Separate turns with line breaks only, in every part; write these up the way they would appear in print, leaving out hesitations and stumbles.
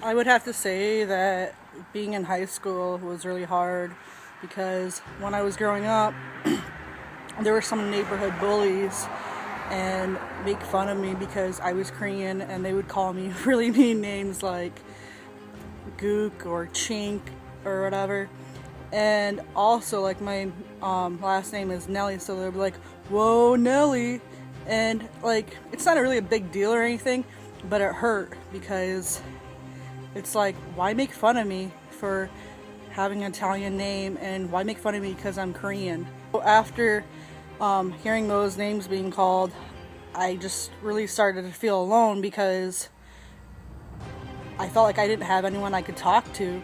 I would have to say that being in high school was really hard because when I was growing up, there were some neighborhood bullies and make fun of me because I was Korean, and they would call me really mean names like Gook or Chink or whatever. And also, like, my last name is Nelly, so they'd be like, "Whoa, Nelly," and like, it's not really a big deal or anything, but it hurt because it's like, why make fun of me for having an Italian name, and why make fun of me because I'm Korean? So after hearing those names being called, I just really started to feel alone because I felt like I didn't have anyone I could talk to.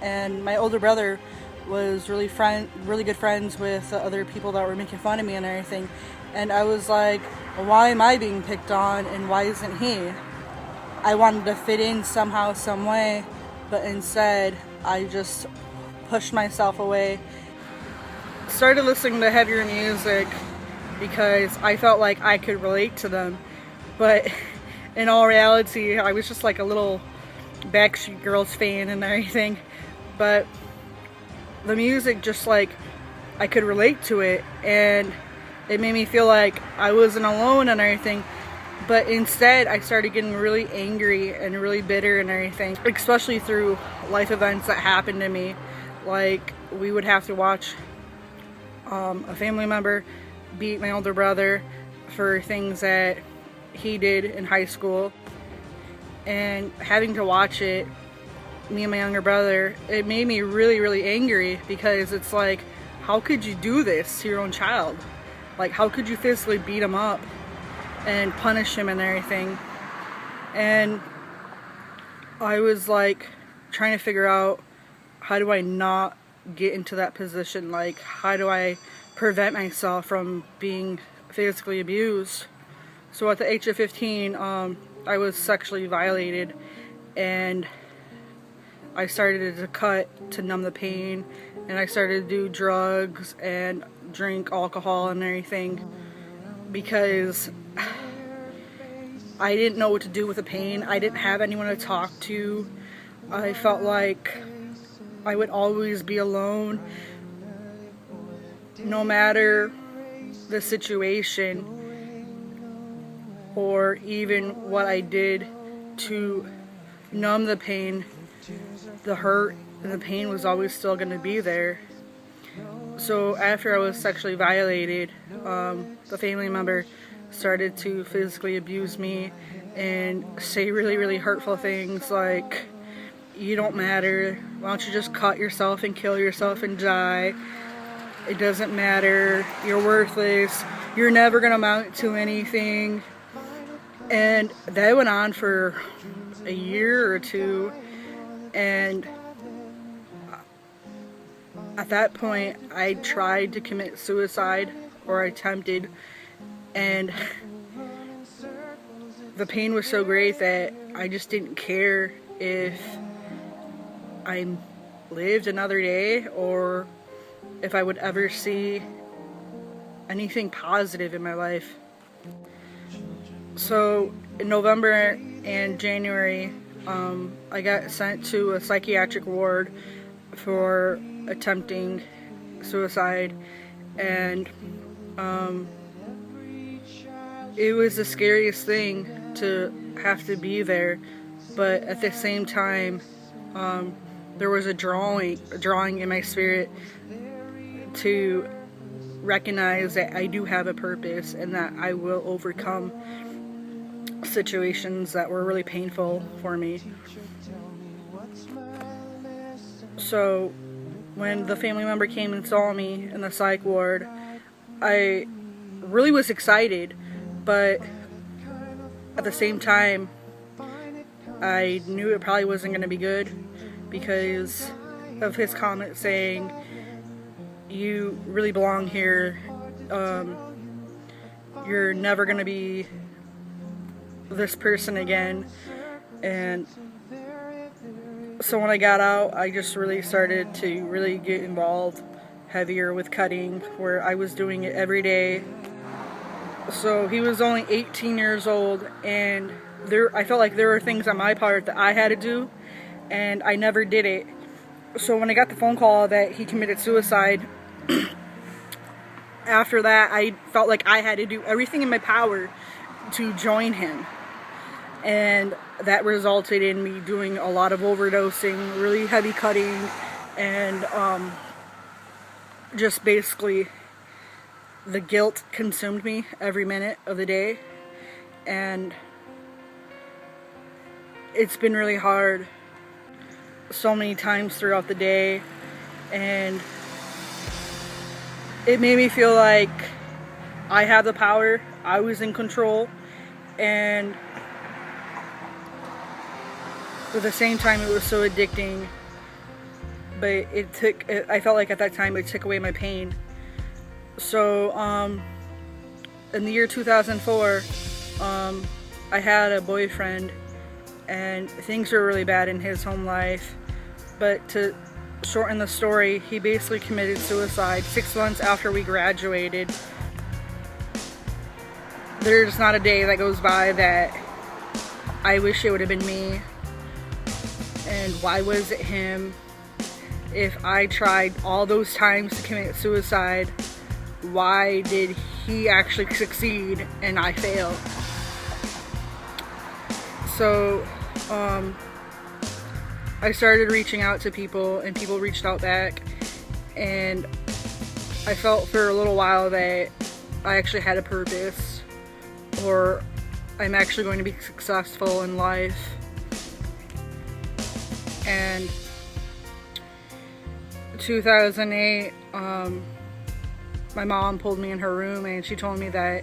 And my older brother was really good friends with the other people that were making fun of me and everything. And I was like, well, why am I being picked on and why isn't he? I wanted to fit in somehow, some way, but instead I just pushed myself away. Started listening to heavier music because I felt like I could relate to them, but in all reality I was just like a little Backstreet Girls fan and everything. But the music, just like, I could relate to it, and it made me feel like I wasn't alone and everything. But instead I started getting really angry and really bitter and everything, especially through life events that happened to me. Like, we would have to watch a family member beat my older brother for things that he did in high school, and having to watch it, me and my younger brother, it made me really angry because it's like, how could you do this to your own child? Like, how could you physically beat him up and punish him and everything? And I was like trying to figure out, how do I not get into that position? Like, how do I prevent myself from being physically abused? So at the age of 15, I was sexually violated, and I started to cut to numb the pain, and I started to do drugs and drink alcohol and everything because I didn't know what to do with the pain. I didn't have anyone to talk to. I felt like I would always be alone, no matter the situation or even what I did to numb the pain. The hurt and the pain was always still going to be there. So after I was sexually violated, the family member started to physically abuse me and say really hurtful things like, "You don't matter, why don't you just cut yourself and kill yourself and die? It doesn't matter, you're worthless, you're never going to amount to anything." And that went on for a year or two, and at that point I tried to commit suicide, or attempted, and the pain was so great that I just didn't care if I lived another day or if I would ever see anything positive in my life. So in November and January, I got sent to a psychiatric ward for attempting suicide, and it was the scariest thing to have to be there, but at the same time, there was a drawing in my spirit to recognize that I do have a purpose and that I will overcome situations that were really painful for me. So when the family member came and saw me in the psych ward, I really was excited, but at the same time I knew it probably wasn't going to be good because of his comment saying, "You really belong here, you're never going to be this person again." And so when I got out, I just really started to really get involved heavier with cutting, where I was doing it every day. So he was only 18 years old, and I felt like there were things on my part that I had to do, and I never did it. So when I got the phone call that he committed suicide, after that I felt like I had to do everything in my power to join him. And that resulted in me doing a lot of overdosing, really heavy cutting, and just basically the guilt consumed me every minute of the day. And it's been really hard so many times throughout the day, and it made me feel like I had the power, I was in control, and at the same time it was so addicting. But I felt like at that time it took away my pain. So in the year 2004, I had a boyfriend, and things were really bad in his home life. But to shorten the story, he basically committed suicide 6 months after we graduated. There's not a day that goes by that I wish it would have been me. And why was it him? If I tried all those times to commit suicide, why did he actually succeed and I failed? So I started reaching out to people, and people reached out back, and I felt for a little while that I actually had a purpose, or I'm actually going to be successful in life. And 2008, my mom pulled me in her room and she told me that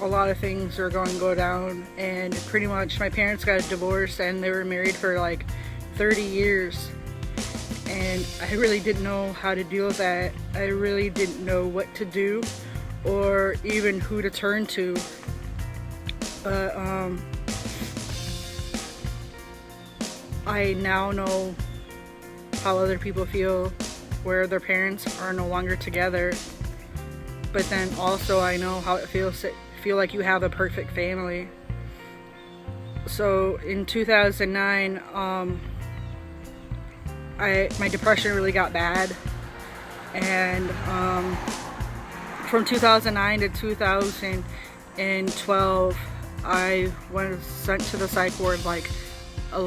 a lot of things are going to go down, and pretty much my parents got a divorce and they were married for like 30 years, and I really didn't know how to deal with that. I really didn't know what to do or even who to turn to. But I now know how other people feel where their parents are no longer together. But then also I know how it feels to feel like you have a perfect family. So in 2009, my depression really got bad, and from 2009 to 2012, I was sent to the psych ward like 8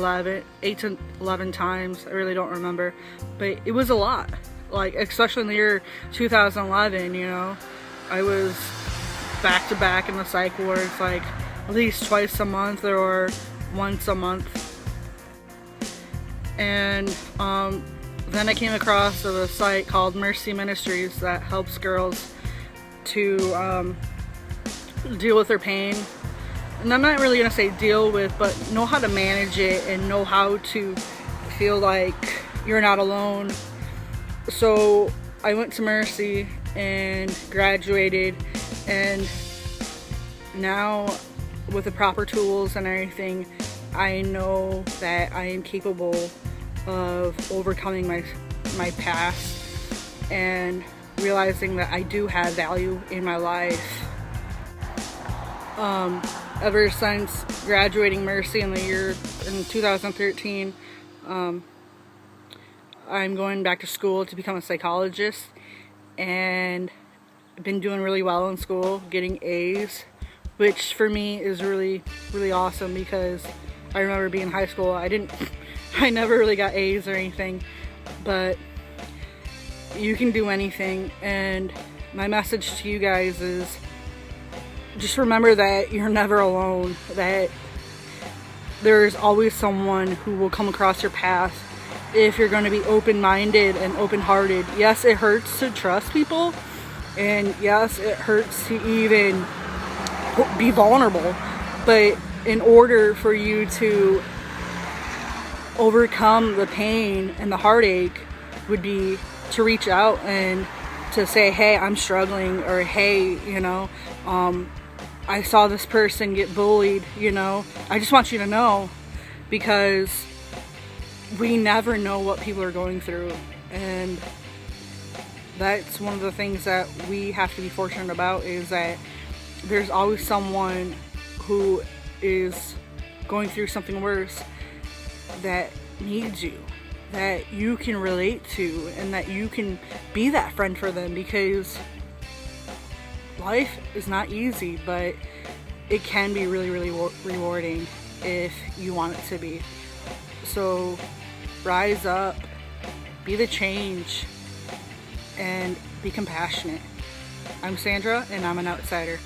to 11 times. I really don't remember, but it was a lot. Like, especially in the year 2011, you know, I was back to back in the psych wards like at least twice a month or once a month. And then I came across a site called Mercy Ministries that helps girls to deal with their pain. And I'm not really gonna say deal with, but know how to manage it and know how to feel like you're not alone. So I went to Mercy and graduated, and now with the proper tools and everything, I know that I am capable of overcoming my past and realizing that I do have value in my life. Ever since graduating Mercy in 2013, I'm going back to school to become a psychologist, and I've been doing really well in school, getting A's, which for me is really, really awesome, because I remember being in high school, I never really got A's or anything, but you can do anything. And my message to you guys is just remember that you're never alone, that there's always someone who will come across your path if you're going to be open-minded and open-hearted. Yes, it hurts to trust people, and yes, it hurts to even be vulnerable, but in order for you to overcome the pain and the heartache would be to reach out and to say, hey, I'm struggling, or hey, you know, I saw this person get bullied, you know, I just want you to know, because we never know what people are going through, and that's one of the things that we have to be fortunate about, is that there's always someone who is going through something worse that needs you, that you can relate to, and that you can be that friend for them, because life is not easy, but it can be really, really rewarding if you want it to be. So rise up, be the change, and be compassionate. I'm Sandra, and I'm an outsider.